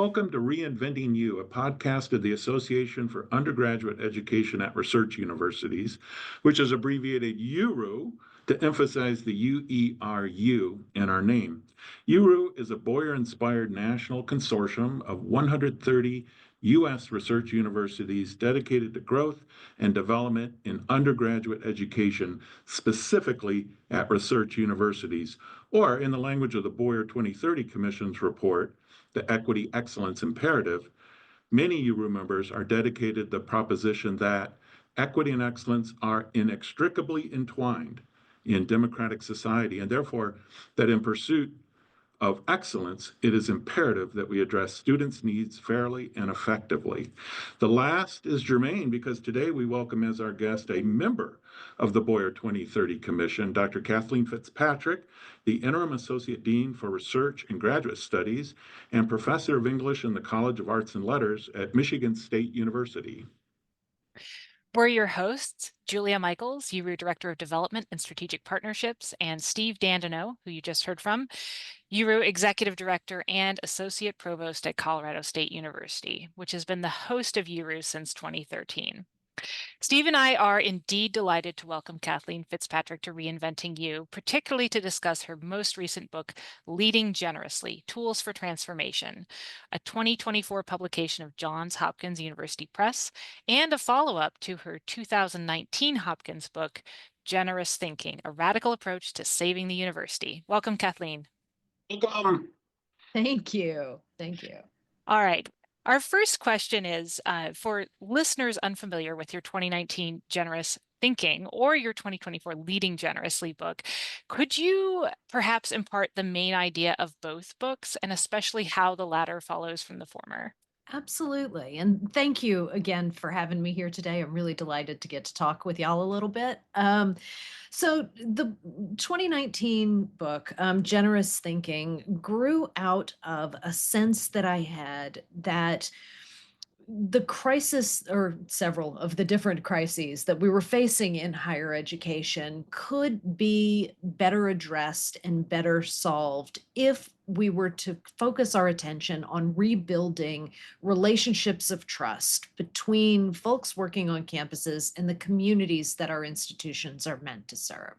Welcome to Reinventing You, a podcast of the Association for Undergraduate Education at Research Universities, which is abbreviated URU to emphasize the UERU in our name. URU is a Boyer-inspired national consortium of 130 U.S. research universities dedicated to growth and development in undergraduate education, specifically at research universities, or in the language of the Boyer 2030 Commission's report, the Equity Excellence Imperative, many URU members are dedicated to the proposition that equity and excellence are inextricably entwined in democratic society, and therefore that in pursuit of excellence, it is imperative that we address students' needs fairly and effectively. The last is germane because today we welcome as our guest a member of the Boyer 2030 Commission, Dr. Kathleen Fitzpatrick, the Interim Associate Dean for Research and Graduate Studies and Professor of English in the College of Arts and Letters at Michigan State University. We're your hosts, Julia Michaels, URU Director of Development and Strategic Partnerships, and Steve Dandino, who you just heard from, URU Executive Director and Associate Provost at Colorado State University, which has been the host of URU since 2013. Steve and I are indeed delighted to welcome Kathleen Fitzpatrick to Reinventing You, particularly to discuss her most recent book, Leading Generously, Tools for Transformation, a 2024 publication of Johns Hopkins University Press, and a follow-up to her 2019 Hopkins book, Generous Thinking, a Radical Approach to Saving the University. Welcome, Kathleen. Welcome. Thank you. Thank you. All right. Our first question is for listeners unfamiliar with your 2019 Generous Thinking or your 2024 Leading Generously book, could you perhaps impart the main idea of both books and especially how the latter follows from the former? Absolutely. And thank you again for having me here today. I'm really delighted to get to talk with y'all a little bit. So the 2019 book, Generous Thinking, grew out of a sense that I had that the crisis, or several of the different crises that we were facing in higher education, could be better addressed and better solved if we were to focus our attention on rebuilding relationships of trust between folks working on campuses and the communities that our institutions are meant to serve.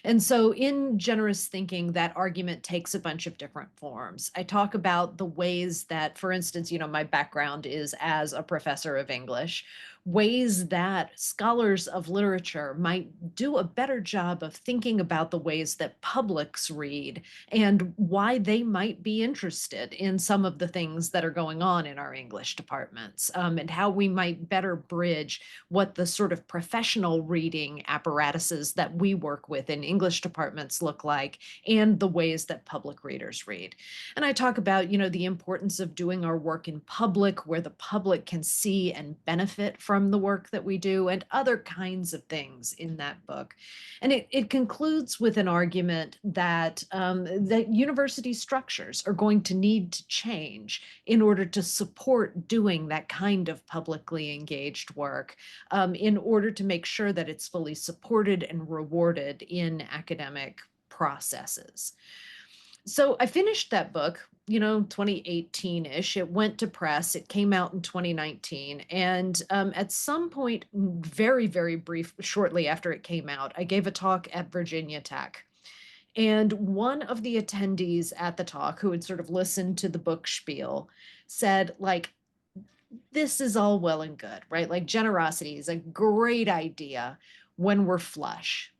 And so in Generous Thinking, that argument takes a bunch of different forms. I talk about the ways that, for instance, my background is as a professor of English, ways that scholars of literature might do a better job of thinking about the ways that publics read and why they might be interested in some of the things that are going on in our English departments, and how we might better bridge what the sort of professional reading apparatuses that we work with in English departments look like and the ways that public readers read. And I talk about, the importance of doing our work in public where the public can see and benefit from the work that we do and other kinds of things in that book. And it concludes with an argument that that university structures are going to need to change in order to support doing that kind of publicly engaged work, in order to make sure that it's fully supported and rewarded in academic processes. So I finished that book, 2018-ish. It went to press. It came out in 2019. And at some point, very, very brief, shortly after it came out, I gave a talk at Virginia Tech. And one of the attendees at the talk, who had sort of listened to the book spiel, said, this is all well and good, right? Like, generosity is a great idea when we're flush.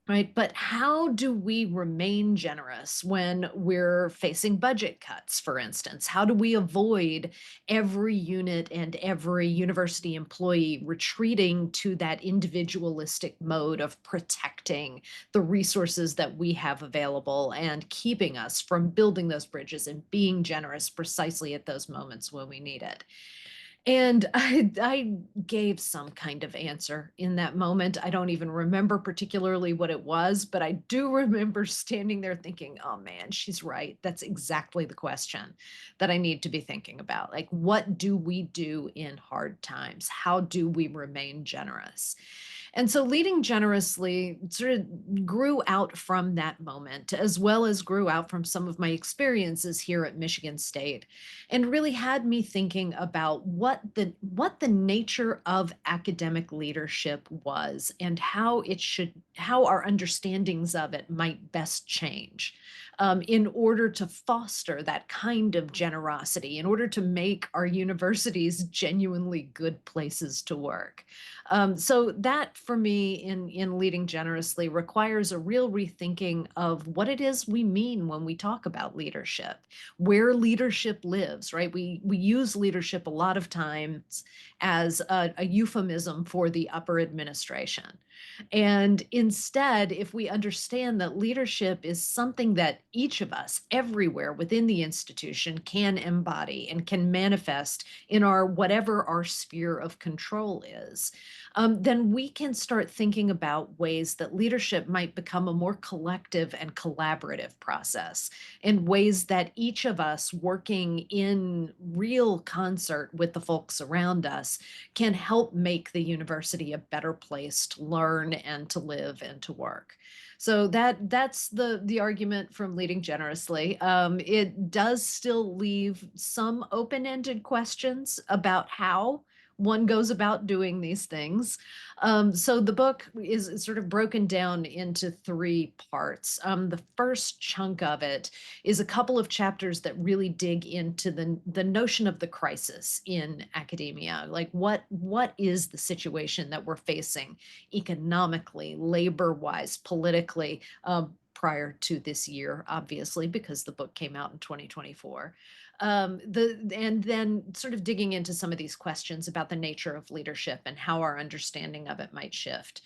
Right. But how do we remain generous when we're facing budget cuts, for instance? How do we avoid every unit and every university employee retreating to that individualistic mode of protecting the resources that we have available and keeping us from building those bridges and being generous precisely at those moments when we need it? And I gave some kind of answer in that moment. I don't even remember particularly what it was, but I do remember standing there thinking, oh man, she's right. That's exactly the question that I need to be thinking about. Like, what do we do in hard times? How do we remain generous? And so leading generously sort of grew out from that moment, as well as grew out from some of my experiences here at Michigan State, and really had me thinking about what the nature of academic leadership was and how our understandings of it might best change in order to foster that kind of generosity, in order to make our universities genuinely good places to work. So that for me in leading generously requires a real rethinking of what it is we mean when we talk about leadership, where leadership lives, right? We use leadership a lot of times as a euphemism for the upper administration. And instead, if we understand that leadership is something that each of us everywhere within the institution can embody and can manifest in our whatever our sphere of control is, then we can start thinking about ways that leadership might become a more collective and collaborative process, in ways that each of us working in real concert with the folks around us can help make the university a better place to learn and to live and to work. So that's the argument from leading generously. It does still leave some open-ended questions about how one goes about doing these things. So the book is sort of broken down into three parts. The first chunk of it is a couple of chapters that really dig into the notion of the crisis in academia. Like what is the situation that we're facing economically, labor-wise, politically, prior to this year, obviously, because the book came out in 2024. And then sort of digging into some of these questions about the nature of leadership and how our understanding of it might shift.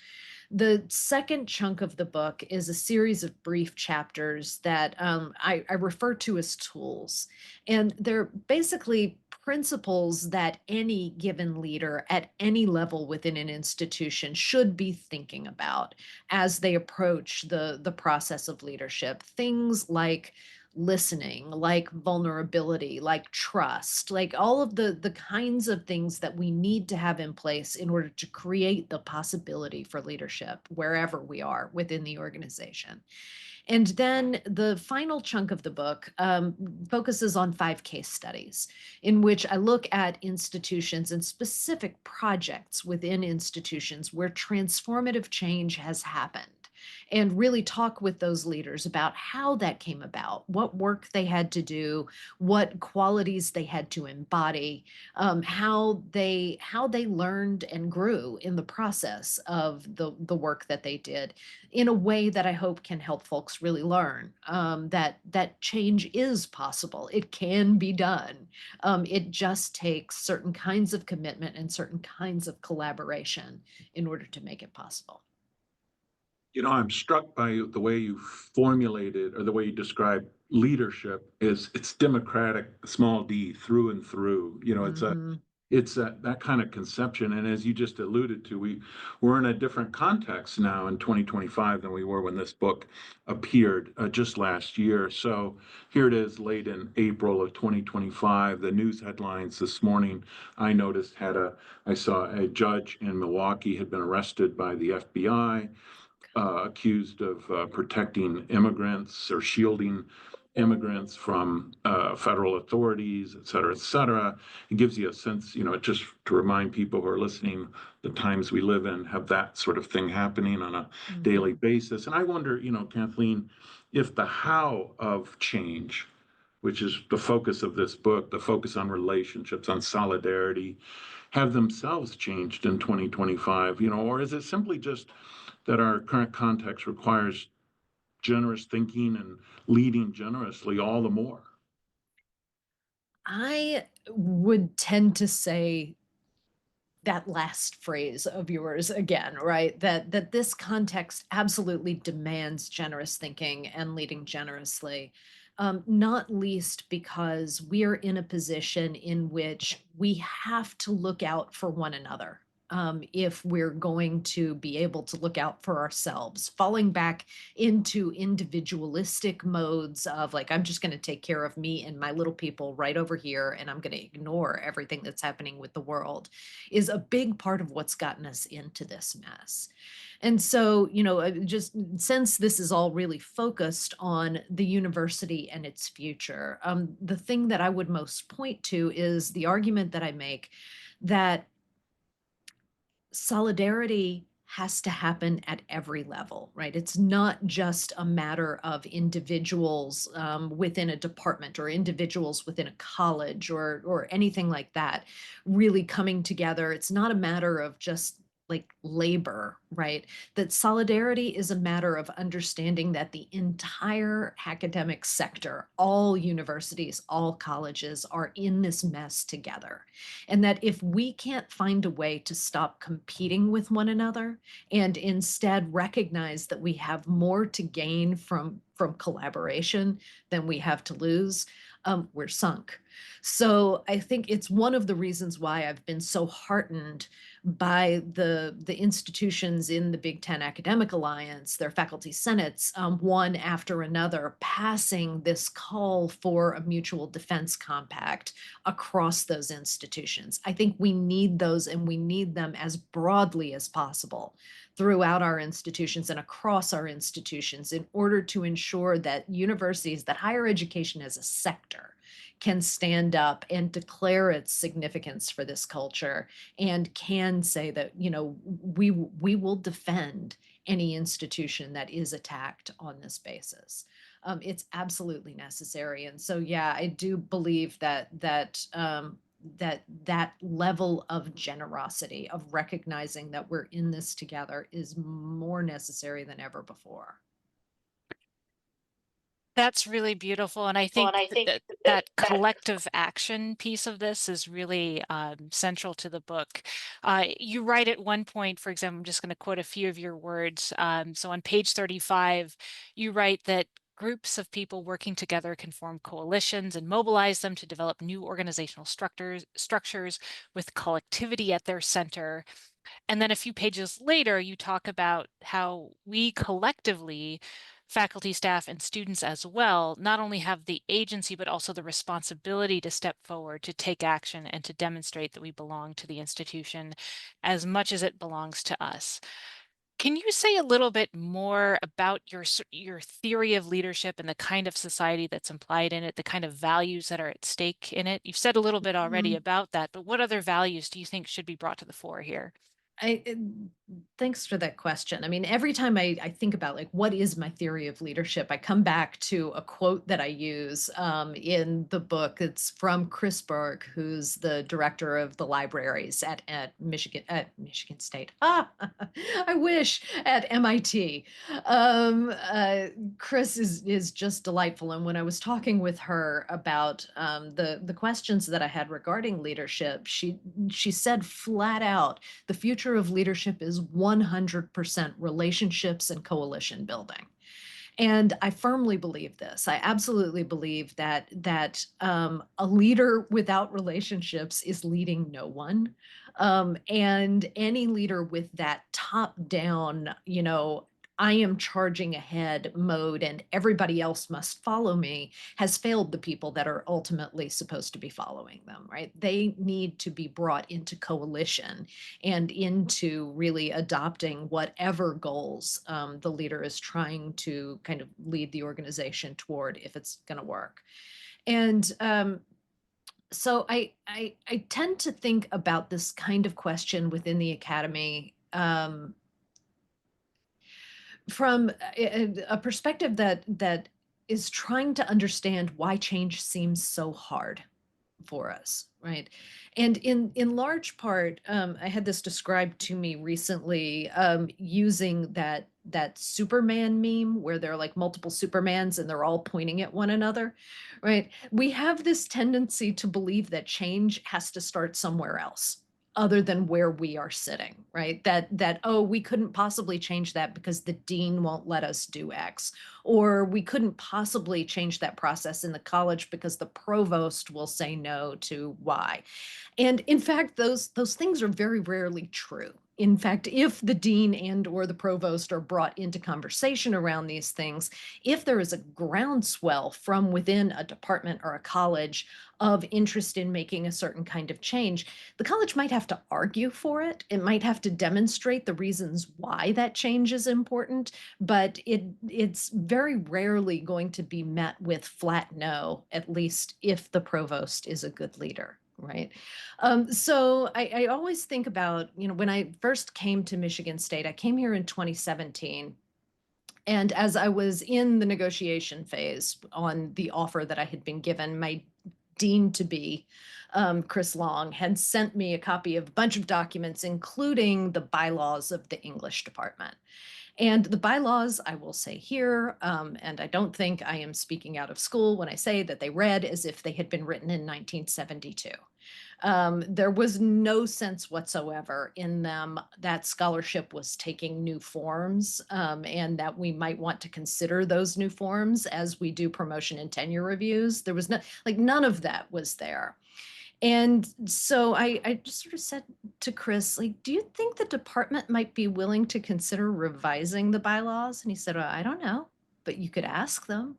The second chunk of the book is a series of brief chapters that I refer to as tools. And they're basically principles that any given leader at any level within an institution should be thinking about as they approach the process of leadership. Things like listening, like vulnerability, like trust, like all of the kinds of things that we need to have in place in order to create the possibility for leadership wherever we are within the organization. And then the final chunk of the book focuses on 5 case studies in which I look at institutions and specific projects within institutions where transformative change has happened, and really talk with those leaders about how that came about, what work they had to do, what qualities they had to embody, how they learned and grew in the process of the work that they did, in a way that I hope can help folks really learn that change is possible. It can be done. It just takes certain kinds of commitment and certain kinds of collaboration in order to make it possible. I'm struck by the way you formulated or the way you describe leadership is it's democratic, small d, through and through. Mhm. It's that kind of conception. And as you just alluded to, we're in a different context now in 2025 than we were when this book appeared just last year. So here it is late in April of 2025. The news headlines this morning I noticed I saw a judge in Milwaukee had been arrested by the FBI, accused of protecting immigrants or shielding immigrants from federal authorities, et cetera, et cetera. It gives you a sense, just to remind people who are listening, the times we live in have that sort of thing happening on a daily Mhm. basis. And I wonder, Kathleen, if the how of change, which is the focus of this book, the focus on relationships, on solidarity, have themselves changed in 2025, or is it simply just that our current context requires generous thinking and leading generously all the more? I would tend to say that last phrase of yours again, right? That this context absolutely demands generous thinking and leading generously, not least because we are in a position in which we have to look out for one another. if we're going to be able to look out for ourselves, falling back into individualistic modes of like, I'm just going to take care of me and my little people right over here, and I'm going to ignore everything that's happening with the world, is a big part of what's gotten us into this mess. And so, just since this is all really focused on the university and its future, the thing that I would most point to is the argument that I make that solidarity has to happen at every level, right? It's not just a matter of individuals within a department or individuals within a college or anything like that really coming together. It's not a matter of just like labor, right? That solidarity is a matter of understanding that the entire academic sector, all universities, all colleges are in this mess together. And that if we can't find a way to stop competing with one another and instead recognize that we have more to gain from collaboration than we have to lose, we're sunk. So I think it's one of the reasons why I've been so heartened by the institutions in the Big Ten Academic Alliance, their faculty senates, one after another, passing this call for a mutual defense compact across those institutions. I think we need those, and we need them as broadly as possible throughout our institutions and across our institutions in order to ensure that universities, that higher education as a sector, can stand up and declare its significance for this culture and can say that, we will defend any institution that is attacked on this basis. It's absolutely necessary. And so, yeah, I do believe that level of generosity, of recognizing that we're in this together, is more necessary than ever before. That's really beautiful. And I Well, and think I think that collective action piece of this is really central to the book. You write at one point, for example, I'm just going to quote a few of your words. So on page 35, you write that groups of people working together can form coalitions and mobilize them to develop new organizational structures with collectivity at their center. And then a few pages later, you talk about how we collectively, faculty, staff, and students as well, not only have the agency, but also the responsibility to step forward, to take action, and to demonstrate that we belong to the institution as much as it belongs to us. Can you say a little bit more about your theory of leadership and the kind of society that's implied in it, the kind of values that are at stake in it? You've said a little bit already about that, but what other values do you think should be brought to the fore here? I Thanks for that question. I mean, every time I think about like what is my theory of leadership, I come back to a quote that I use in the book. It's from Chris Berg, who's the director of the libraries at Michigan State. I wish at MIT. Chris is just delightful, and when I was talking with her about the questions that I had regarding leadership, she said flat out, the future of leadership is 100% relationships and coalition building. And I firmly believe this. I absolutely believe that a leader without relationships is leading no one. And any leader with that top down, I am charging ahead mode and everybody else must follow me, has failed the people that are ultimately supposed to be following them, right? They need to be brought into coalition and into really adopting whatever goals the leader is trying to kind of lead the organization toward, if it's going to work. And so I tend to think about this kind of question within the academy from a perspective that is trying to understand why change seems so hard for us, right? And in large part, I had this described to me recently using that Superman meme where there are like multiple Supermans and they're all pointing at one another, right? We have this tendency to believe that change has to start somewhere else other than where we are sitting, right? That oh, we couldn't possibly change that because the dean won't let us do X, or we couldn't possibly change that process in the college because the provost will say no to Y. And in fact, those things are very rarely true. In fact, if the dean and or the provost are brought into conversation around these things, if there is a groundswell from within a department or a college of interest in making a certain kind of change, the college might have to argue for it. It might have to demonstrate the reasons why that change is important, but it's very rarely going to be met with flat no, at least if the provost is a good leader, right? So I always think about, when I first came to Michigan State, I came here in 2017. And as I was in the negotiation phase on the offer that I had been given, my dean to be, Chris Long, had sent me a copy of a bunch of documents, including the bylaws of the English department. And the bylaws, I will say here, and I don't think I am speaking out of school when I say that they read as if they had been written in 1972. There was no sense whatsoever in them that scholarship was taking new forms, and that we might want to consider those new forms as we do promotion and tenure reviews. There was none of that was there. And so I just sort of said to Chris, do you think the department might be willing to consider revising the bylaws? And he said, well, I don't know, but you could ask them.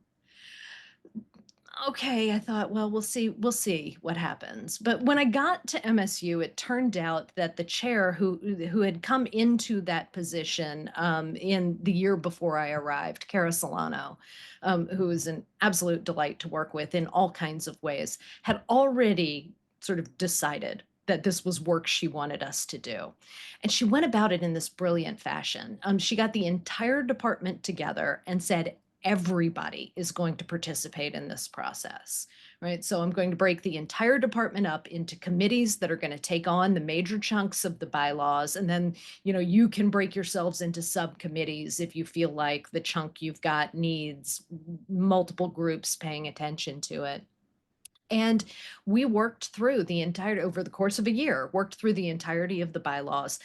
Okay, I thought, well, we'll see what happens. But when I got to MSU, it turned out that the chair who had come into that position in the year before I arrived, Cara Solano, who was an absolute delight to work with in all kinds of ways, had already sort of decided that this was work she wanted us to do. And she went about it in this brilliant fashion. She got the entire department together and said, everybody is going to participate in this process, right? So I'm going to break the entire department up into committees that are going to take on the major chunks of the bylaws. And then, you can break yourselves into subcommittees if you feel like the chunk you've got needs multiple groups paying attention to it. And we worked through over the course of a year, worked through the entirety of the bylaws.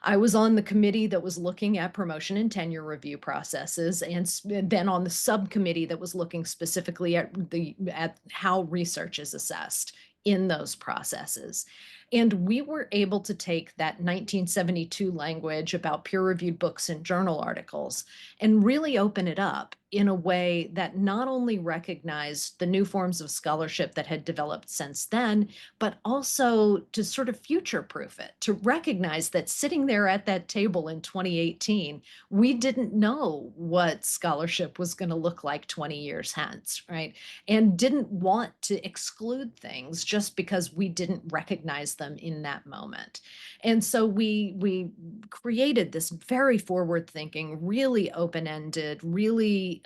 I was on the committee that was looking at promotion and tenure review processes, and then on the subcommittee that was looking specifically at how research is assessed in those processes. And we were able to take that 1972 language about peer-reviewed books and journal articles and really open it up in a way that not only recognized the new forms of scholarship that had developed since then, but also to sort of future-proof it, to recognize that sitting there at that table in 2018, we didn't know what scholarship was going to look like 20 years hence, right? And didn't want to exclude things just because we didn't recognize them in that moment. And so we created this very forward-thinking, really open-ended, really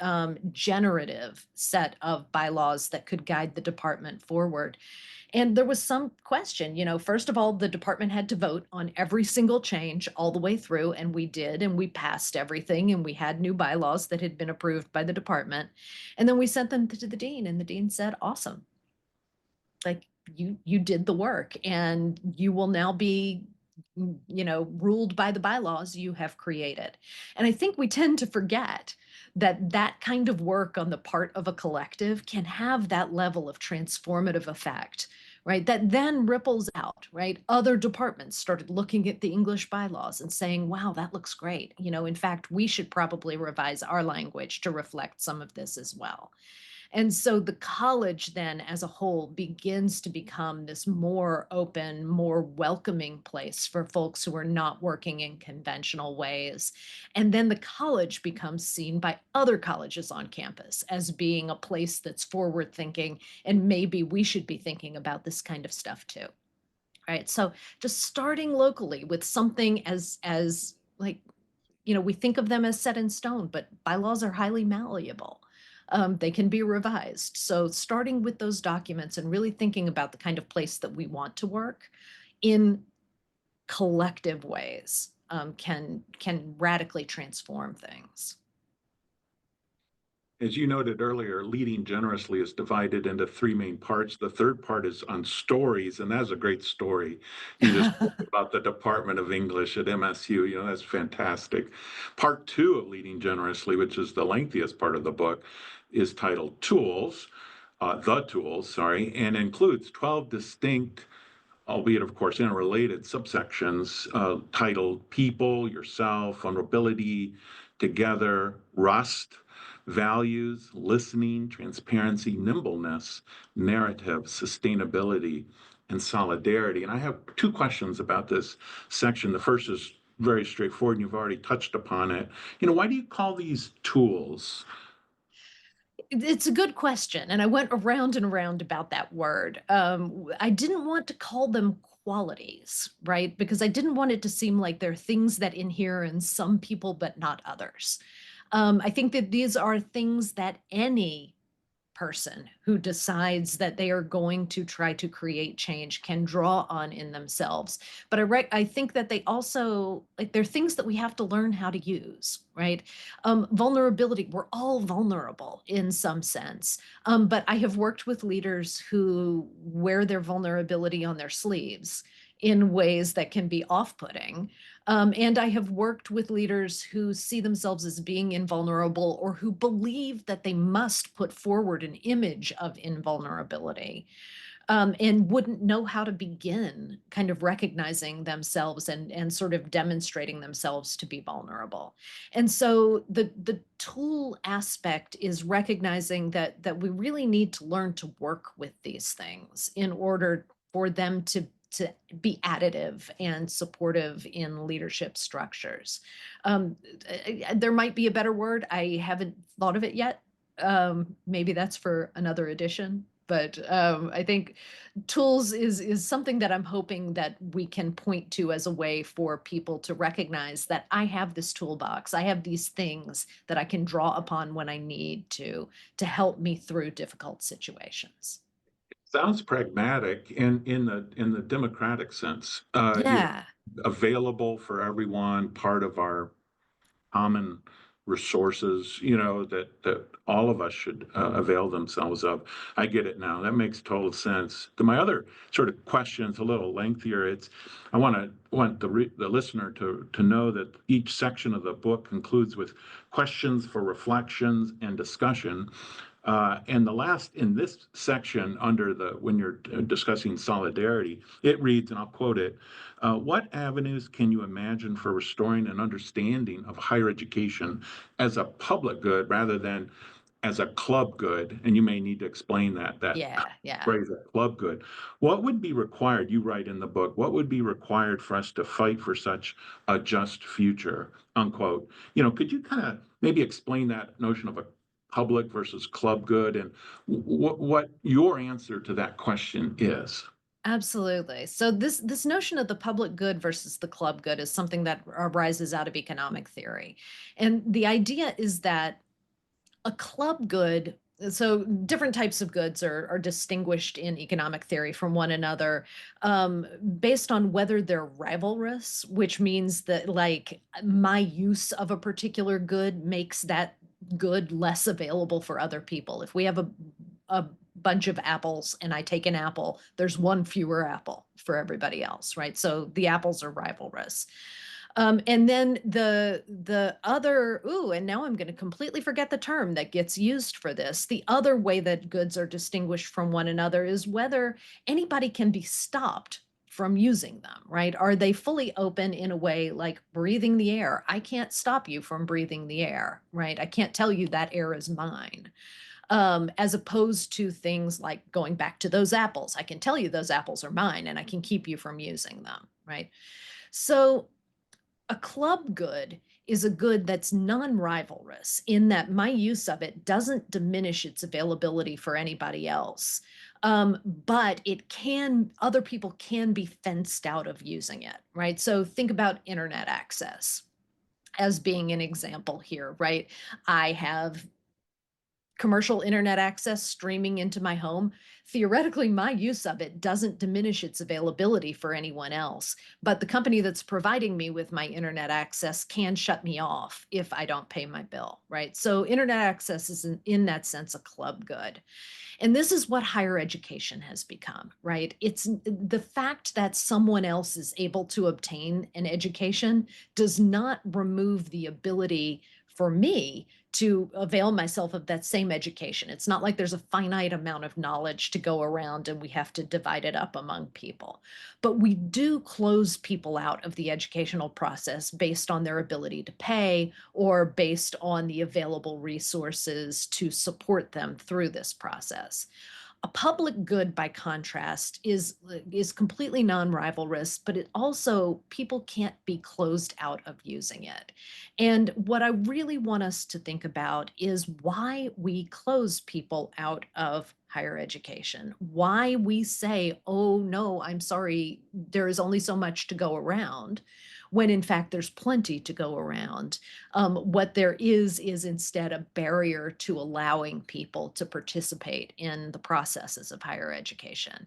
generative set of bylaws that could guide the department forward. And there was some question, first of all, the department had to vote on every single change all the way through, and we did, and we passed everything, and we had new bylaws that had been approved by the department. And then we sent them to the dean, and the dean said, awesome. You did the work, and you will now be ruled by the bylaws you have created. And I think we tend to forget that kind of work on the part of a collective can have that level of transformative effect, right? That then ripples out, right? Other departments started looking at the English bylaws and saying, wow, that looks great. In fact, we should probably revise our language to reflect some of this as well. And so the college then as a whole begins to become this more open, more welcoming place for folks who are not working in conventional ways. And then the college becomes seen by other colleges on campus as being a place that's forward thinking, and maybe we should be thinking about this kind of stuff too. Right. So just starting locally with something as we think of them as set in stone, but bylaws are highly malleable. They can be revised. So starting with those documents and really thinking about the kind of place that we want to work in collective ways can radically transform things. As you noted earlier, Leading Generously is divided into three main parts. The third part is on stories, and that's a great story. You just spoke about the Department of English at MSU. That's fantastic. Part two of Leading Generously, which is the lengthiest part of the book, is titled The Tools, sorry, and includes 12 distinct, albeit of course interrelated, subsections titled People, Yourself, Vulnerability, Together, Rust, Values, Listening, Transparency, Nimbleness, Narrative, Sustainability, and Solidarity. And I have two questions about this section. The first is very straightforward, and you've already touched upon it. Why do you call these tools? It's a good question, and I went around and around about that word. I didn't want to call them qualities, right? Because I didn't want it to seem like they're things that inhere in some people but not others. I think that these are things that any person who decides that they are going to try to create change can draw on in themselves. But I think that they also, like, they're things that we have to learn how to use, right? Vulnerability, we're all vulnerable in some sense. But I have worked with leaders who wear their vulnerability on their sleeves in ways that can be off-putting. And I have worked with leaders who see themselves as being invulnerable, or who believe that they must put forward an image of invulnerability, and wouldn't know how to begin kind of recognizing themselves and sort of demonstrating themselves to be vulnerable. And so the tool aspect is recognizing that we really need to learn to work with these things in order for them to be additive and supportive in leadership structures. There might be a better word. I haven't thought of it yet. Maybe that's for another edition. But I think tools is something that I'm hoping that we can point to as a way for people to recognize that I have this toolbox. I have these things that I can draw upon when I need to help me through difficult situations. Sounds pragmatic in the democratic sense. Yeah. Available for everyone, part of our common resources, that all of us should avail themselves of. I get it now. That makes total sense. To my other sort of question, it's a little lengthier. I want the listener to know that each section of the book concludes with questions for reflections and discussion. And the last in this section, when you're discussing solidarity, it reads, and I'll quote it: what avenues can you imagine for restoring an understanding of higher education as a public good rather than as a club good? And you may need to explain that Yeah. phrase, a club good. What would be required, you write in the book, what would be required for us to fight for such a just future, unquote? Could you kind of maybe explain that notion of a public versus club good, and what your answer to that question is? Absolutely. So this notion of the public good versus the club good is something that arises out of economic theory. And the idea is that a club good, so different types of goods are distinguished in economic theory from one another, based on whether they're rivalrous, which means that, like, my use of a particular good makes that good less available for other people. If we have a bunch of apples and I take an apple, there's one fewer apple for everybody else, right? So the apples are rivalrous. And then the other, and now I'm going to completely forget the term that gets used for this. The other way that goods are distinguished from one another is whether anybody can be stopped from using them, right? Are they fully open in a way like breathing the air? I can't stop you from breathing the air, right? I can't tell you that air is mine. As opposed to things like going back to those apples. I can tell you those apples are mine and I can keep you from using them, right? So a club good is a good that's non-rivalrous in that my use of it doesn't diminish its availability for anybody else. But other people can be fenced out of using it, right? So think about internet access as being an example here, right? I have commercial internet access streaming into my home, theoretically, my use of it doesn't diminish its availability for anyone else. But the company that's providing me with my internet access can shut me off if I don't pay my bill, right? So internet access is in that sense a club good. And this is what higher education has become, right? It's the fact that someone else is able to obtain an education does not remove the ability for me to avail myself of that same education. It's not like there's a finite amount of knowledge to go around and we have to divide it up among people. But we do close people out of the educational process based on their ability to pay or based on the available resources to support them through this process. A public good, by contrast, is completely non-rivalrous, but it also people can't be closed out of using it. And what I really want us to think about is why we close people out of higher education, why we say, oh no, I'm sorry, there is only so much to go around, when in fact there's plenty to go around. What there is instead a barrier to allowing people to participate in the processes of higher education.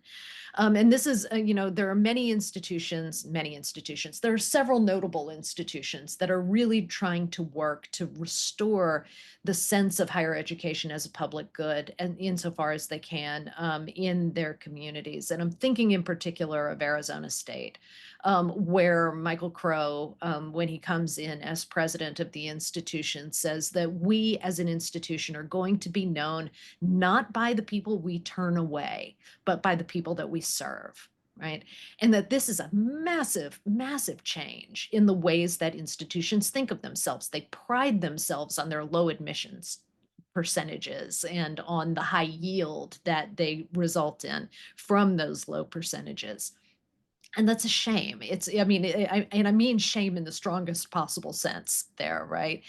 And this is, there are many institutions, there are several notable institutions that are really trying to work to restore the sense of higher education as a public good and insofar as they can in their communities. And I'm thinking in particular of Arizona State, where Michael Crow, when he comes in as president of the institution, says that we as an institution are going to be known not by the people we turn away, but by the people that we serve, right? And that this is a massive, massive change in the ways that institutions think of themselves. They pride themselves on their low admissions percentages and on the high yield that they result in from those low percentages. And that's a shame. I mean, I mean shame in the strongest possible sense there, right?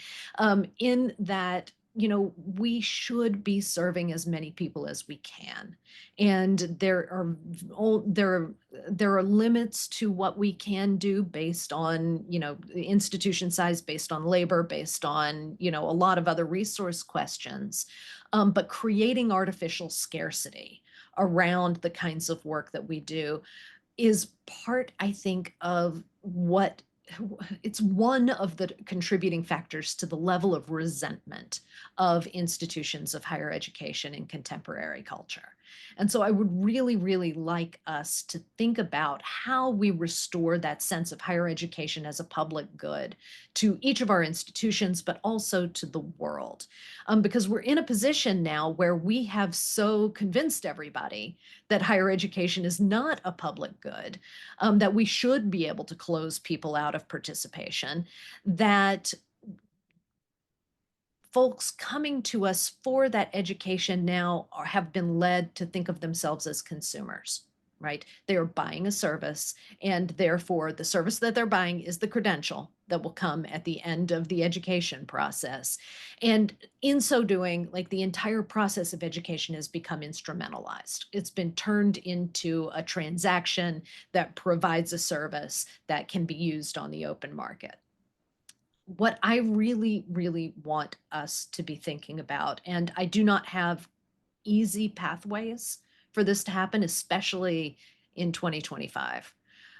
In that, we should be serving as many people as we can. And there are limits to what we can do based on, institution size, based on labor, based on, a lot of other resource questions. But creating artificial scarcity around the kinds of work that we do is part, I think, of what it's one of the contributing factors to the level of resentment of institutions of higher education in contemporary culture. And so I would really, really like us to think about how we restore that sense of higher education as a public good to each of our institutions, but also to the world. Because we're in a position now where we have so convinced everybody that higher education is not a public good, that we should be able to close people out of participation, that folks coming to us for that education now have been led to think of themselves as consumers, right? They are buying a service, and therefore the service that they're buying is the credential that will come at the end of the education process. And in so doing, like, the entire process of education has become instrumentalized. It's been turned into a transaction that provides a service that can be used on the open market. What I really, really want us to be thinking about, and I do not have easy pathways for this to happen, especially in 2025.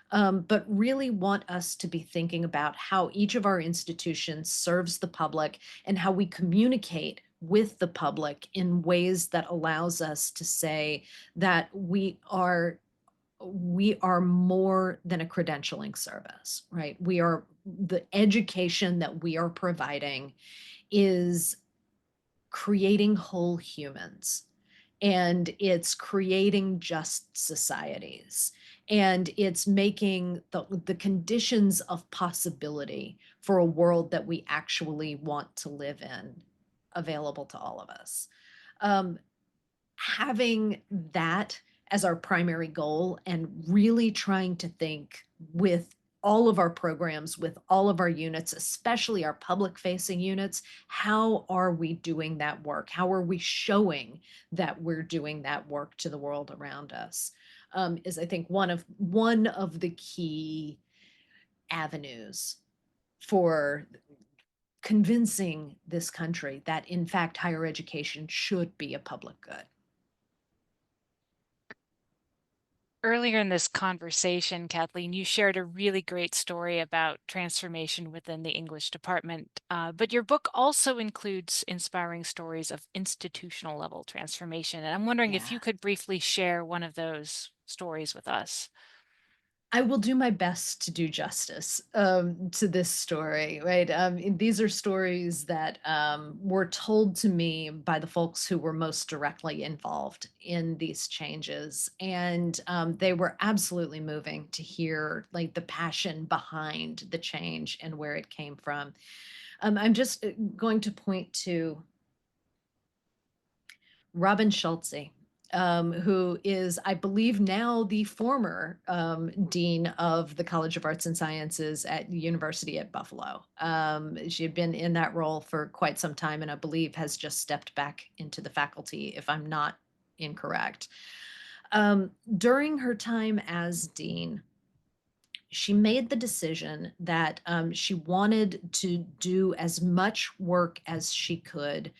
But really want us to be thinking about how each of our institutions serves the public and how we communicate with the public in ways that allows us to say that we are more than a credentialing service, right? The education that we are providing is creating whole humans, and it's creating just societies, and it's making the conditions of possibility for a world that we actually want to live in available to all of us. Um, Having that as our primary goal and really trying to think with all of our programs, with all of our units, especially our public facing units, how are we doing that work? How are we showing that we're doing that work to the world around us? Is, I think, one of the key avenues for convincing this country that, in fact, higher education should be a public good. Earlier in this conversation, Kathleen, you shared a really great story about transformation within the English department, but your book also includes inspiring stories of institutional level transformation. And I'm wondering if Yeah. you could briefly share one of those stories with us. I will do my best to do justice to this story, right? These are stories that were told to me by the folks who were most directly involved in these changes. And they were absolutely moving to hear like the passion behind the change and where it came from. I'm just going to point to Robin Schulze, who is, I believe, now the former dean of the College of Arts and Sciences at the University at Buffalo. She had been in that role for quite some time, and I believe has just stepped back into the faculty, if I'm not incorrect. During her time as dean, she made the decision that she wanted to do as much work as she could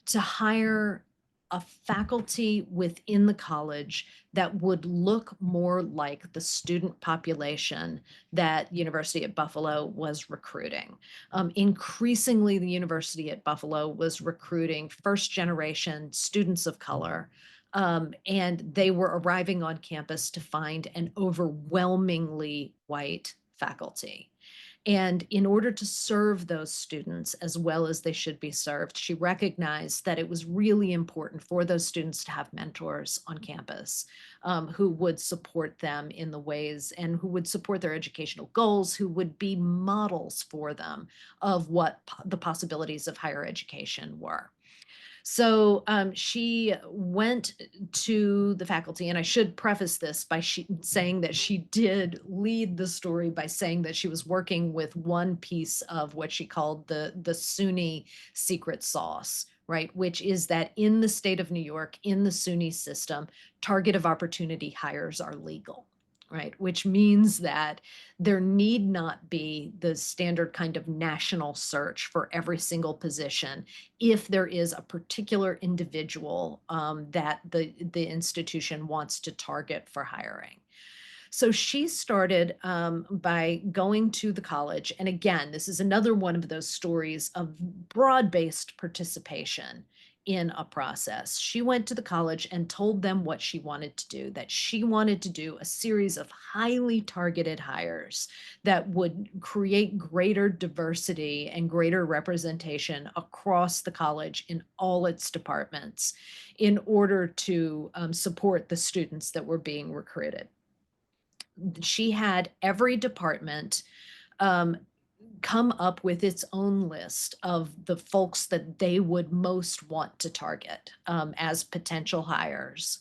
to hire a faculty within the college that would look more like the student population that University at Buffalo was recruiting. Increasingly, the University at Buffalo was recruiting first generation students of color, and they were arriving on campus to find an overwhelmingly white faculty. And in order to serve those students as well as they should be served, she recognized that it was really important for those students to have mentors on campus, who would support them in the ways and who would support their educational goals, who would be models for them of what the possibilities of higher education were. So she went to the faculty, and I should preface this by saying that she did lead the story by saying that she was working with one piece of what she called the SUNY secret sauce, right? Which is that in the state of New York, in the SUNY system, target of opportunity hires are legal. Right, which means that there need not be the standard kind of national search for every single position if there is a particular individual that the institution wants to target for hiring. So she started by going to the college. And again, this is another one of those stories of broad based participation in a process. She went to the college and told them what she wanted to do, that she wanted to do a series of highly targeted hires that would create greater diversity and greater representation across the college in all its departments in order to support the students that were being recruited. She had every department um, come up with its own list of the folks that they would most want to target as potential hires.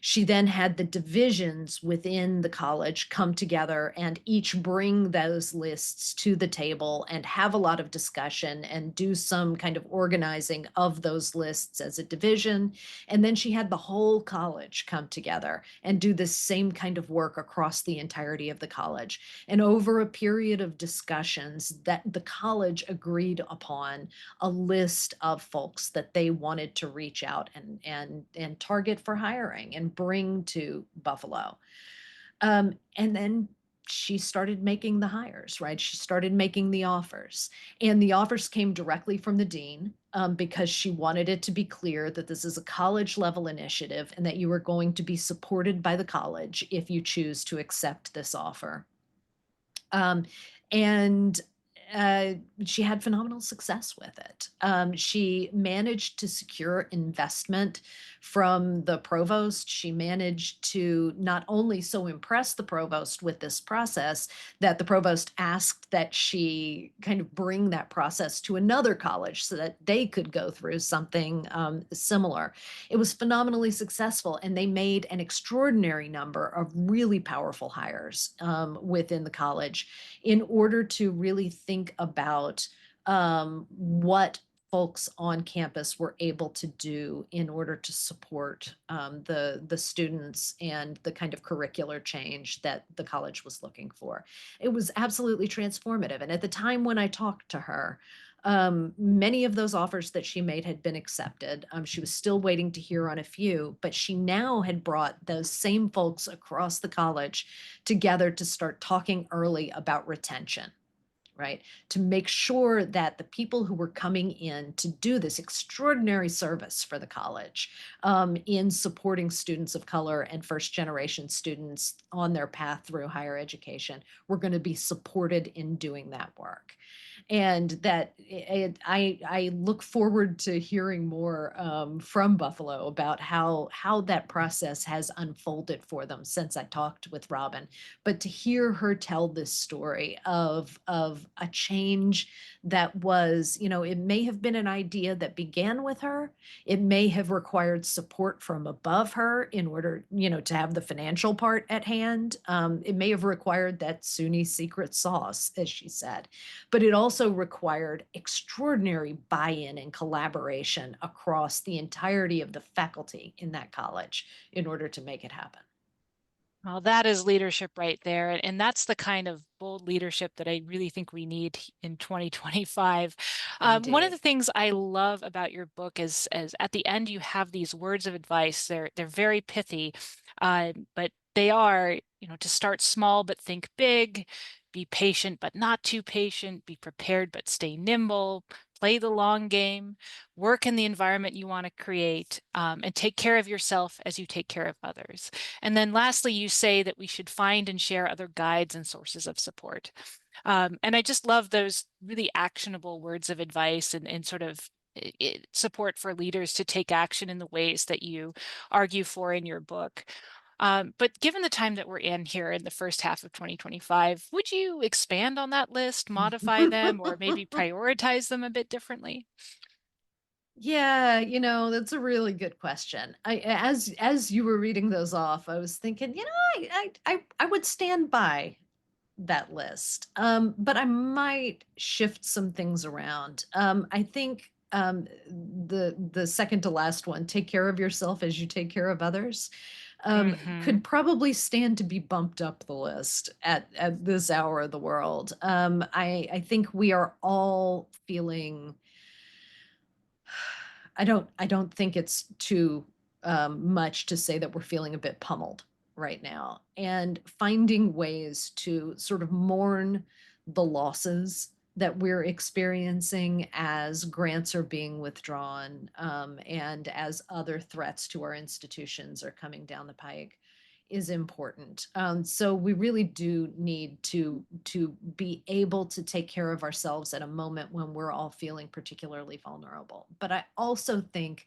She then had the divisions within the college come together and each bring those lists to the table and have a lot of discussion and do some kind of organizing of those lists as a division. And then she had the whole college come together and do this same kind of work across the entirety of the college. And over a period of discussions, that the college agreed upon a list of folks that they wanted to reach out and target for hiring and bring to Buffalo. And then she started making the hires, right? She started making the offers. And the offers came directly from the dean because she wanted it to be clear that this is a college level initiative and that you are going to be supported by the college if you choose to accept this offer. And she had phenomenal success with it. She managed to secure investment from the provost. She managed to not only so impress the provost with this process that the provost asked that she kind of bring that process to another college so that they could go through something similar. It was phenomenally successful, and they made an extraordinary number of really powerful hires within the college in order to really think about what folks on campus were able to do in order to support the students and the kind of curricular change that the college was looking for. It was absolutely transformative. And at the time when I talked to her, Many of those offers that she made had been accepted. She was still waiting to hear on a few, but she now had brought those same folks across the college together to start talking early about retention, right? To make sure that the people who were coming in to do this extraordinary service for the college, in supporting students of color and first generation students on their path through higher education were going to be supported in doing that work. And that I look forward to hearing more, from Buffalo about how that process has unfolded for them since I talked with Robin. But to hear her tell this story of a change that was, it may have been an idea that began with her. It may have required support from above her in order, to have the financial part at hand. It may have required that SUNY secret sauce, as she said, but it also required extraordinary buy-in and collaboration across the entirety of the faculty in that college in order to make it happen. Well, that is leadership right there. And that's the kind of bold leadership that I really think we need in 2025. One of the Indeed. things I love about your book is at the end, you have these words of advice. They're very pithy, but they are, to start small, but think big, be patient, but not too patient, be prepared, but stay nimble, play the long game, work in the environment you want to create, and take care of yourself as you take care of others. And then lastly, you say that we should find and share other guides and sources of support. And I just love those really actionable words of advice and sort of support for leaders to take action in the ways that you argue for in your book. But given the time that we're in here in the first half of 2025, would you expand on that list, modify them, or maybe prioritize them a bit differently? Yeah, that's a really good question. As you were reading those off, I was thinking, I would stand by that list. But I might shift some things around. I think, the second to last one, take care of yourself as you take care of others, Hmm. could probably stand to be bumped up the list at this hour of the world. I think we are all feeling. I don't think it's too, much to say that we're feeling a bit pummeled right now, and finding ways to sort of mourn the losses that we're experiencing as grants are being withdrawn, and as other threats to our institutions are coming down the pike is important. So we really do need to be able to take care of ourselves at a moment when we're all feeling particularly vulnerable. But I also think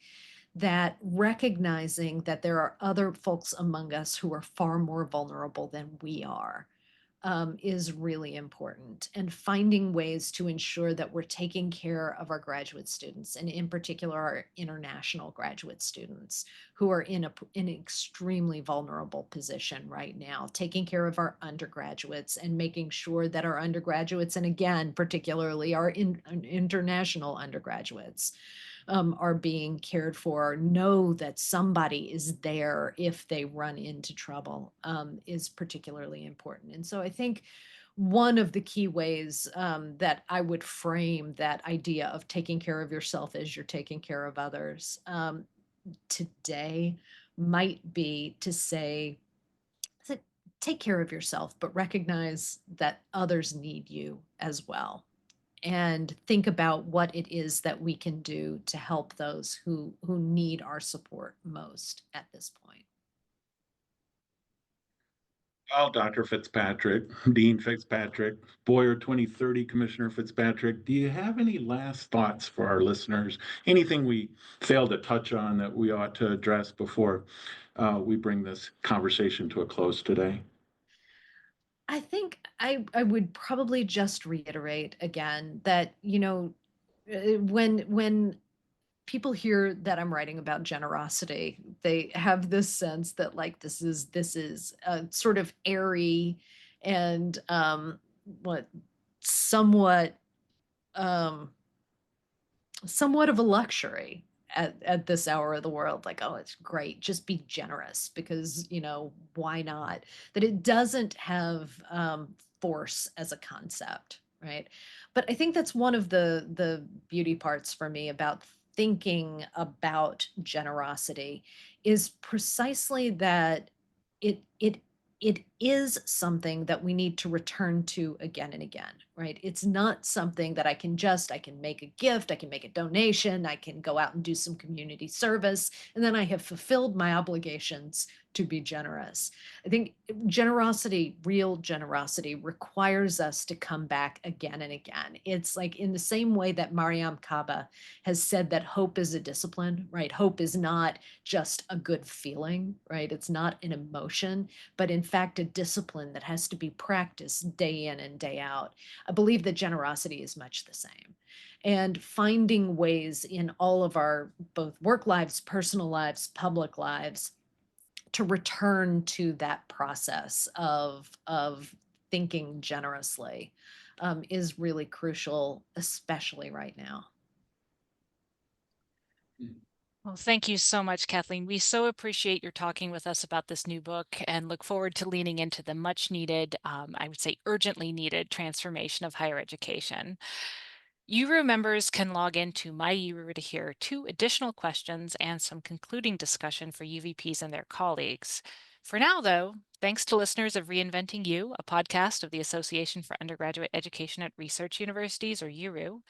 that recognizing that there are other folks among us who are far more vulnerable than we are, is really important, and finding ways to ensure that we're taking care of our graduate students, and in particular our international graduate students who are in an extremely vulnerable position right now, taking care of our undergraduates and making sure that our undergraduates, and again particularly our international undergraduates, are being cared for, know that somebody is there if they run into trouble, is particularly important. And so I think one of the key ways, that I would frame that idea of taking care of yourself as you're taking care of others, today might be to say, that take care of yourself, but recognize that others need you as well, and think about what it is that we can do to help those who need our support most at this point. Well, Dr. Fitzpatrick, Dean Fitzpatrick, Boyer 2030 Commissioner Fitzpatrick, do you have any last thoughts for our listeners? Anything we failed to touch on that we ought to address before we bring this conversation to a close today? I think I would probably just reiterate again that, when people hear that I'm writing about generosity, they have this sense that, like, this is a sort of airy and, what somewhat, um somewhat of a luxury at this hour of the world. Like, oh, it's great, just be generous, because, why not? That it doesn't have, force as a concept, right? But I think that's one of the beauty parts for me about thinking about generosity is precisely that it it is something that we need to return to again and again, right? It's not something that I can make a gift, I can make a donation, I can go out and do some community service, and then I have fulfilled my obligations to be generous. I think generosity, real generosity, requires us to come back again and again. It's like in the same way that Mariam Kaba has said that hope is a discipline, right? Hope is not just a good feeling, right? It's not an emotion, but in fact, a discipline that has to be practiced day in and day out. I believe that generosity is much the same. And finding ways in all of our both work lives, personal lives, public lives to return to that process of thinking generously is really crucial, especially right now. Well, thank you so much, Kathleen. We so appreciate your talking with us about this new book and look forward to leaning into the much needed, I would say urgently needed transformation of higher education. URU members can log into My URU to hear 2 additional questions and some concluding discussion for UVPs and their colleagues. For now, though, thanks to listeners of Reinventing You, a podcast of the Association for Undergraduate Education at Research Universities, or URU.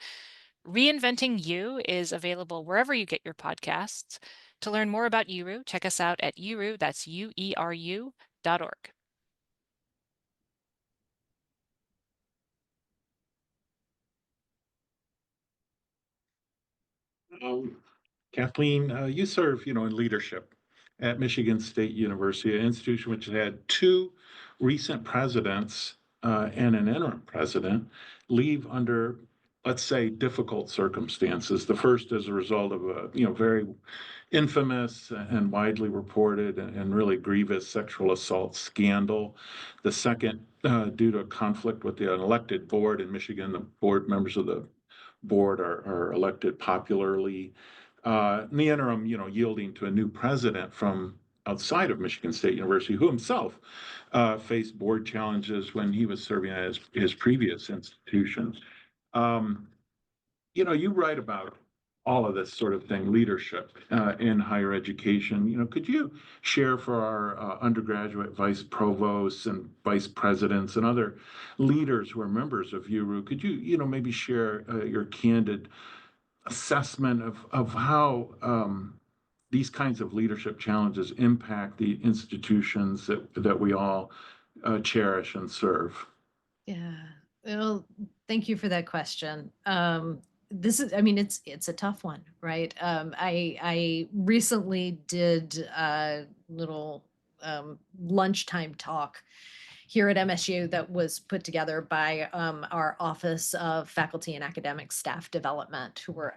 Reinventing You is available wherever you get your podcasts. To learn more about URU, check us out at URU, that's UERU.org. Kathleen, you serve, in leadership at Michigan State University, an institution which had 2 recent presidents and an interim president leave under, let's say, difficult circumstances. The first as a result of a, very infamous and widely reported and really grievous sexual assault scandal. The second, due to a conflict with the elected board in Michigan, the board members of the board are elected popularly. In the interim, yielding to a new president from outside of Michigan State University, who himself faced board challenges when he was serving at his previous institutions. Um, you write about all of this sort of thing, leadership in higher education. Could you share for our undergraduate vice provosts and vice presidents and other leaders who are members of URU? Could you, maybe share your candid assessment of how these kinds of leadership challenges impact the institutions that we all cherish and serve? Yeah. Well, thank you for that question. This is, I mean, it's a tough one, right? I recently did a little lunchtime talk here at MSU that was put together by our Office of Faculty and Academic Staff Development, who were,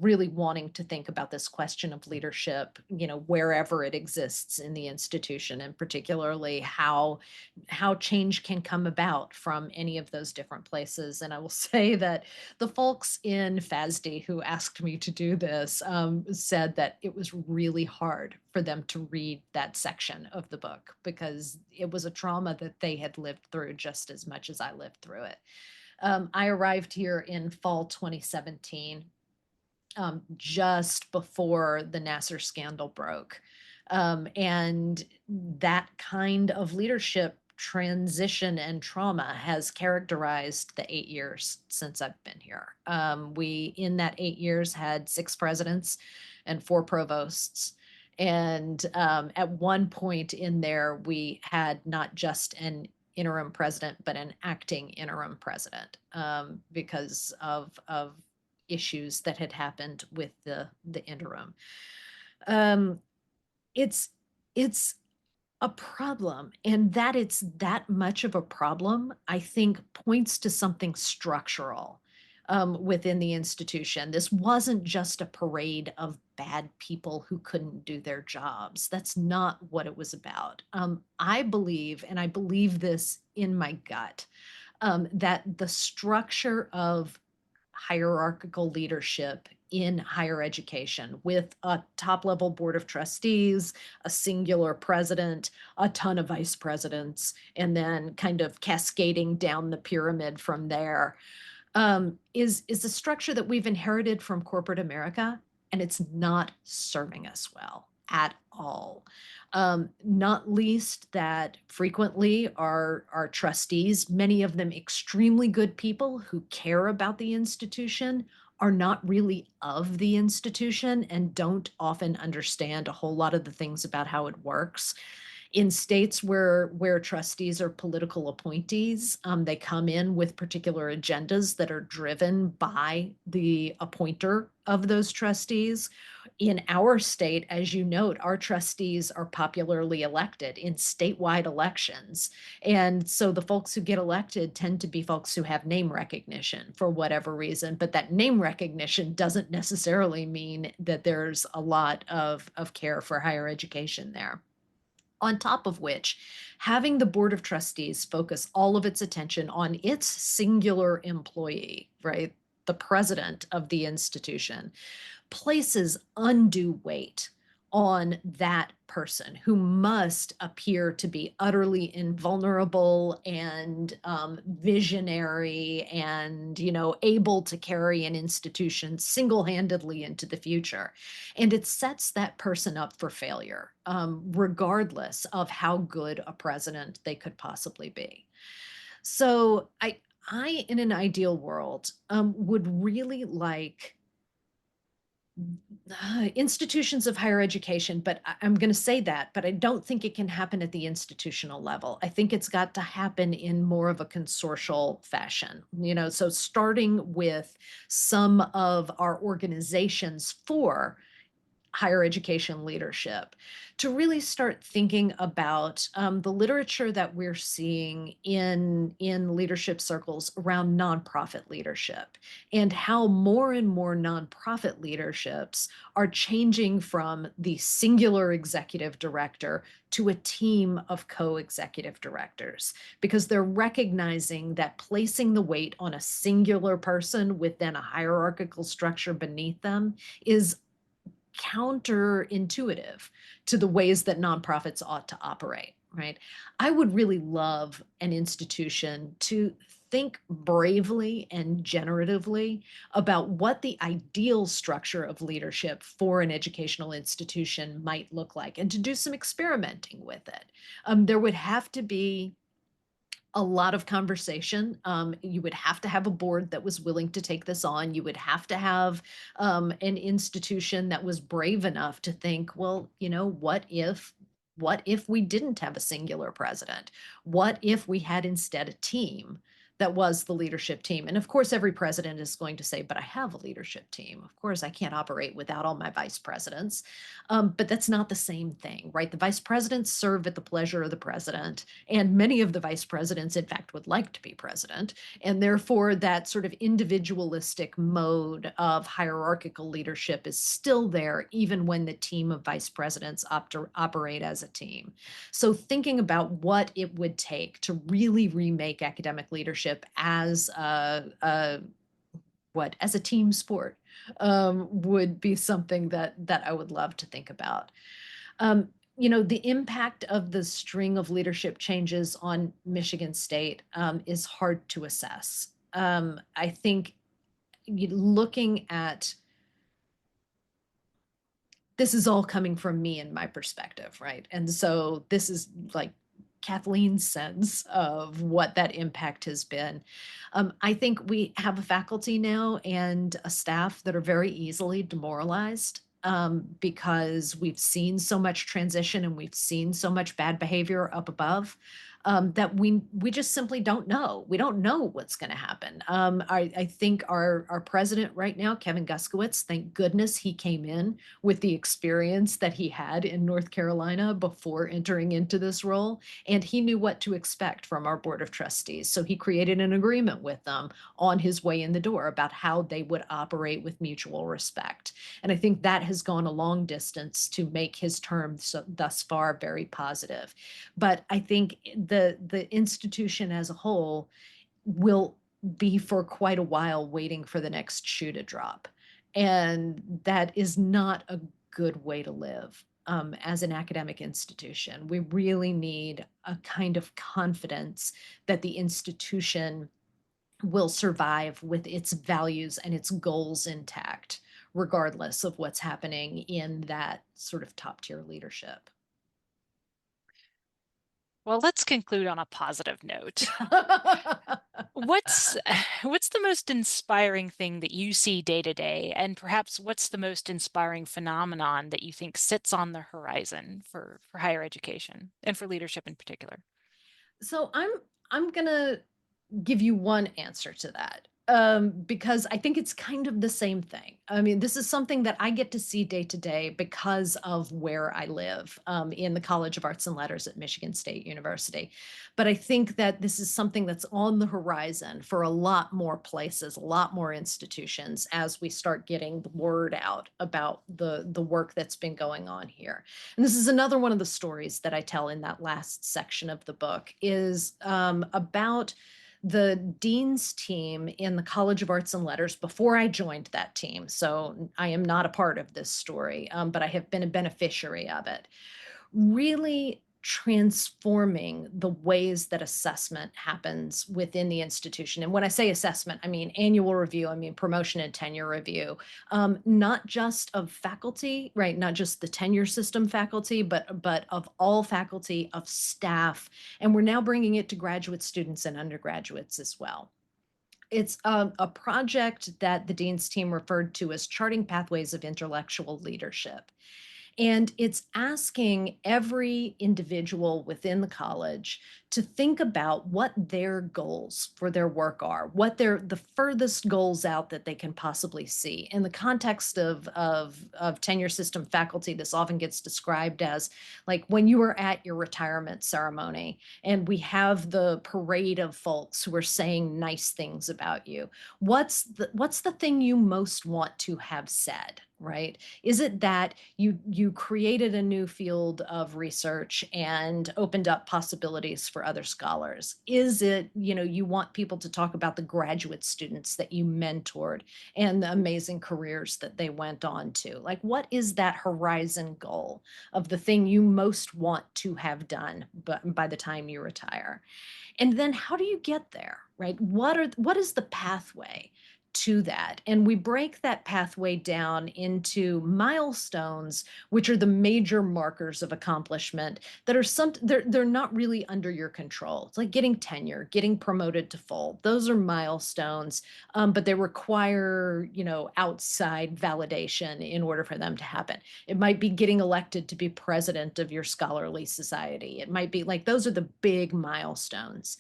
really wanting to think about this question of leadership, wherever it exists in the institution, and particularly how change can come about from any of those different places. And I will say that the folks in FASD who asked me to do this said that it was really hard for them to read that section of the book because it was a trauma that they had lived through just as much as I lived through it. I arrived here in fall 2017, just before the Nassar scandal broke. And that kind of leadership transition and trauma has characterized the 8 years since I've been here. We, in that 8 years, had 6 presidents and 4 provosts. And at one point in there, we had not just an interim president, but an acting interim president because of issues that had happened with the interim. Um, it's it's a problem, and that it's that much of a problem, I think, points to something structural within the institution. This wasn't just a parade of bad people who couldn't do their jobs. That's not what it was about. I believe, and I believe this in my gut, that the structure of hierarchical leadership in higher education with a top-level board of trustees, a singular president, a ton of vice presidents, and then kind of cascading down the pyramid from there, is a structure that we've inherited from corporate America, and it's not serving us well at all. Not least that frequently our trustees, many of them extremely good people who care about the institution, are not really of the institution and don't often understand a whole lot of the things about how it works. In states where trustees are political appointees, they come in with particular agendas that are driven by the appointer of those trustees. In our state, as you note, our trustees are popularly elected in statewide elections. And so the folks who get elected tend to be folks who have name recognition for whatever reason, but that name recognition doesn't necessarily mean that there's a lot of care for higher education there. On top of which, having the board of trustees focus all of its attention on its singular employee, right? The president of the institution, places undue weight on that person who must appear to be utterly invulnerable and visionary and able to carry an institution single-handedly into the future, and it sets that person up for failure, regardless of how good a president they could possibly be. So I in an ideal world, would really like institutions of higher education, but I'm going to say that, but I don't think it can happen at the institutional level. I think it's got to happen in more of a consortial fashion, so starting with some of our organizations for higher education leadership, to really start thinking about the literature that we're seeing in leadership circles around nonprofit leadership, and how more and more nonprofit leaderships are changing from the singular executive director to a team of co-executive directors, because they're recognizing that placing the weight on a singular person within a hierarchical structure beneath them is counterintuitive to the ways that nonprofits ought to operate, right? I would really love an institution to think bravely and generatively about what the ideal structure of leadership for an educational institution might look like, and to do some experimenting with it. There would have to be a lot of conversation. You would have to have a board that was willing to take this on. You would have to have an institution that was brave enough to think, well, what if we didn't have a singular president? What if we had instead a team that was the leadership team? And of course, every president is going to say, but I have a leadership team. Of course, I can't operate without all my vice presidents. But that's not the same thing, right? The vice presidents serve at the pleasure of the president, and many of the vice presidents, in fact, would like to be president. And therefore, that sort of individualistic mode of hierarchical leadership is still there, even when the team of vice presidents operate as a team. So thinking about what it would take to really remake academic leadership as as a team sport, would be something that I would love to think about. The impact of the string of leadership changes on Michigan State is hard to assess. I think looking at this is all coming from me and my perspective, right? And so this is like Kathleen's sense of what that impact has been. I think we have a faculty now and a staff that are very easily demoralized, because we've seen so much transition and we've seen so much bad behavior up above, that we just simply don't know. We don't know what's going to happen. I think our president right now, Kevin Guskowitz, thank goodness he came in with the experience that he had in North Carolina before entering into this role, and he knew what to expect from our board of trustees. So he created an agreement with them on his way in the door about how they would operate with mutual respect. And I think that has gone a long distance to make his term thus far very positive. But I think the institution as a whole will be for quite a while waiting for the next shoe to drop. And that is not a good way to live as an academic institution. We really need a kind of confidence that the institution will survive with its values and its goals intact, regardless of what's happening in that sort of top tier leadership. Well, let's conclude on a positive note. What's what's the most inspiring thing that you see day to day, and perhaps what's the most inspiring phenomenon that you think sits on the horizon for higher education and for leadership in particular? So I'm gonna give you one answer to that, because I think it's kind of the same thing. I mean, this is something that I get to see day to day because of where I live, in the College of Arts and Letters at Michigan State University. But I think that this is something that's on the horizon for a lot more places, a lot more institutions, as we start getting the word out about the work that's been going on here. And this is another one of the stories that I tell in that last section of the book is about the dean's team in the College of Arts and Letters before I joined that team. So I am not a part of this story, but I have been a beneficiary of it. Really transforming the ways that assessment happens within the institution. And when I say assessment, I mean annual review, I mean promotion and tenure review, not just of faculty, right? Not just the tenure system faculty, but of all faculty, of staff. And we're now bringing it to graduate students and undergraduates as well. It's a project that the dean's team referred to as Charting Pathways of Intellectual Leadership. And it's asking every individual within the college to think about what their goals for their work are, what the furthest goals out that they can possibly see. In the context of tenure system faculty, this often gets described as like when you are at your retirement ceremony and we have the parade of folks who are saying nice things about you. What's the thing you most want to have said, right? Is it that you created a new field of research and opened up possibilities for other scholars? Is it, you want people to talk about the graduate students that you mentored and the amazing careers that they went on to? Like, what is that horizon goal of the thing you most want to have done by the time you retire? And then how do you get there, right? What is the pathway to that? And we break that pathway down into milestones, which are the major markers of accomplishment that are they're not really under your control. It's like getting tenure, getting promoted to full. Those are milestones, but they require, outside validation in order for them to happen. It might be getting elected to be president of your scholarly society. It might be like those are the big milestones.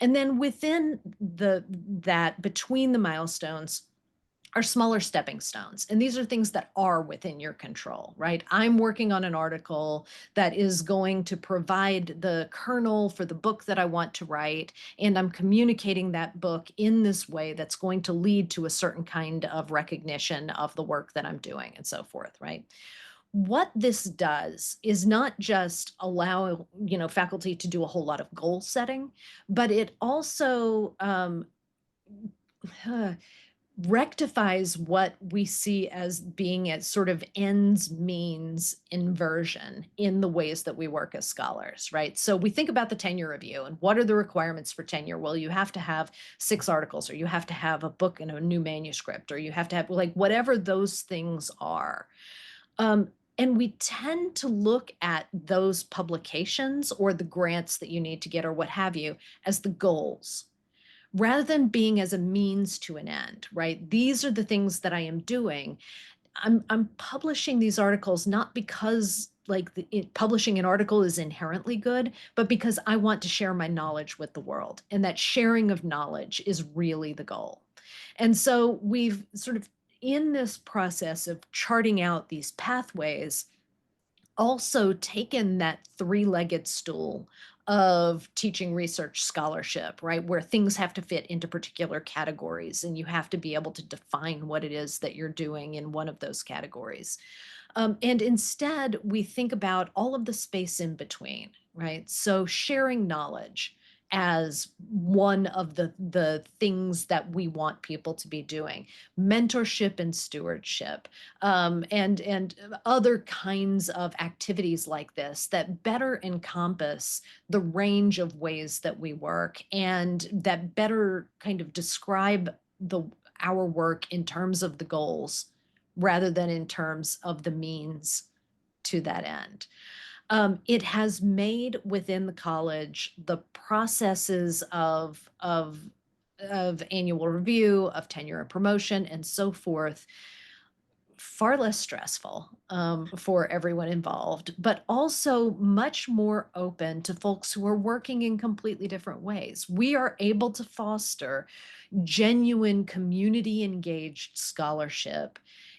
And then within that between the milestones are smaller stepping stones. And these are things that are within your control, right? I'm working on an article that is going to provide the kernel for the book that I want to write. And I'm communicating that book in this way that's going to lead to a certain kind of recognition of the work that I'm doing and so forth, right? What this does is not just allow, faculty to do a whole lot of goal setting, but it also rectifies what we see as being a sort of ends means inversion in the ways that we work as scholars, right? So we think about the tenure review and what are the requirements for tenure? Well, you have to have 6 articles, or you have to have a book and a new manuscript, or you have to have like whatever those things are. And we tend to look at those publications or the grants that you need to get or what have you as the goals rather than being as a means to an end, right? These are the things that I am doing. I'm publishing these articles not because like publishing an article is inherently good, but because I want to share my knowledge with the world. And that sharing of knowledge is really the goal. And so we've sort of in this process of charting out these pathways, also taken that three-legged stool of teaching research scholarship, right? Where things have to fit into particular categories and you have to be able to define what it is that you're doing in one of those categories. And instead, we think about all of the space in between, right? So sharing knowledge, as one of the things that we want people to be doing. Mentorship and stewardship, and other kinds of activities like this that better encompass the range of ways that we work and that better kind of describe our work in terms of the goals rather than in terms of the means to that end. It has made within the college the processes of annual review, of tenure and promotion, and so forth far less stressful for everyone involved, but also much more open to folks who are working in completely different ways. We are able to foster genuine community engaged scholarship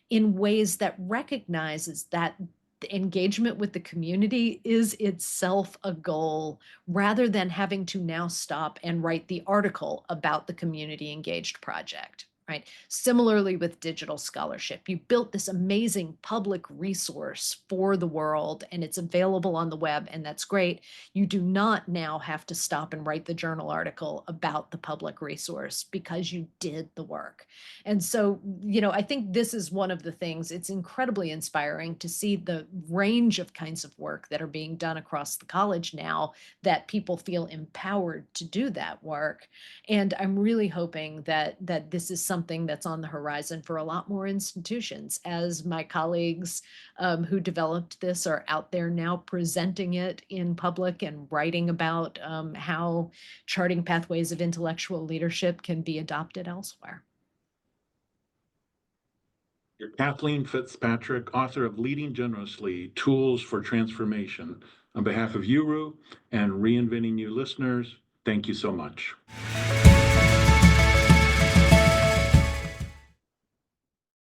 in ways that recognizes that the engagement with the community is itself a goal rather than having to now stop and write the article about the community engaged project. Right. Similarly with digital scholarship, you built this amazing public resource for the world and it's available on the web, and that's great. You do not now have to stop and write the journal article about the public resource because you did the work. And so, I think this is one of the things, it's incredibly inspiring to see the range of kinds of work that are being done across the college now, that people feel empowered to do that work. And I'm really hoping that this is something that's on the horizon for a lot more institutions, as my colleagues who developed this are out there now presenting it in public and writing about how charting pathways of intellectual leadership can be adopted elsewhere. You're Kathleen Fitzpatrick, author of Leading Generously, Tools for Transformation. On behalf of URU and Reinventing You listeners, thank you so much.